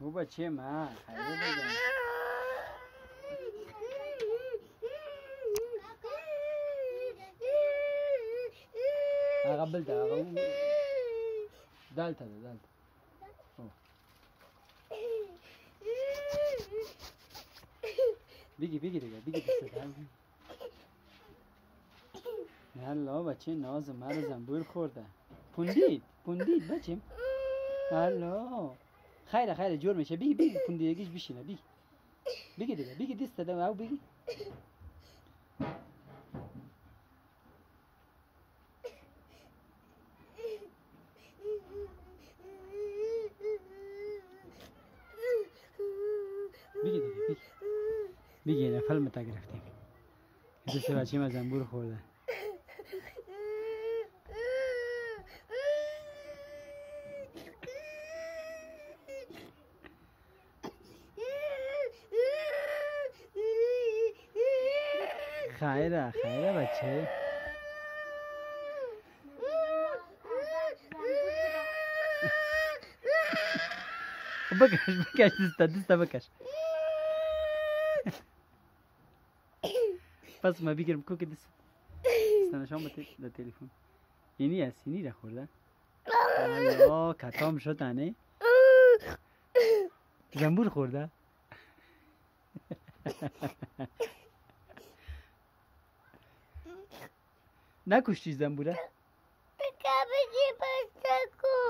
او بچه من خیلی بگم قبل ده دلتا ده دلتا بگی دیگه بگی دست هم هلا بچه ناز مرا زنبور خورده پوندید بچه هلا خیره جور میشه بگی پوندیدگیش بشینه بگی دیگه بگی دست دادم او بگی بگی اینه فلم تا گرفتیم دست بچه ما زنبور خورده خیره بچه بکش دست بکش پس ما بگیرم کوک دست نشان به تلفن اینی است اینی را خورده الله کتام شد نه زنبور خورده نکشتی زنبوره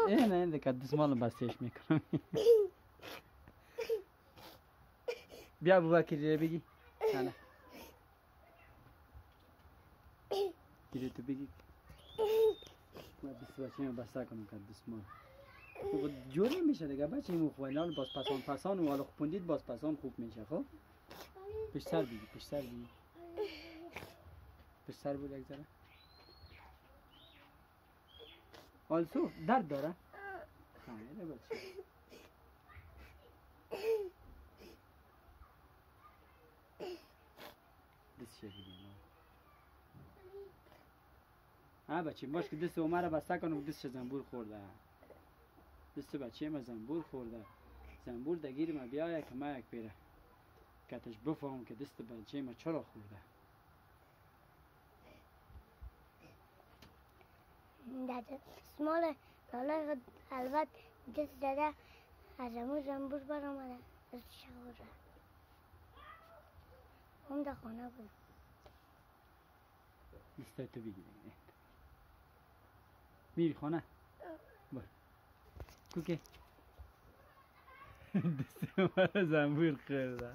نه دکت دستمالو بستش میکنم بیا ابوبکر بگی نه گیره تو بگی من دست بچه من بسته کنم که دستمال جور نمیشه دیگه بچه این خوینال باز پسان و حالا خوبوندید باز پسان خوب میشه خب پشتر بگی پشتر بود یک ذره آلسو درد داره خیلی بچه دست شدیدیم بچه باش که دست عمر بسته کنم دست زنبور خورده دست بچه ما زنبور خورده زنبور دگیر ما بیایه که ما یک پیره کتش بفهم که دست بچه ما چرا خورده دست لالا البته دست داده از امو زنبور برامده دست شغوره هم در خانه بود دسته تو بگیره میری خانه بر کوکه دست ما زنبور خورده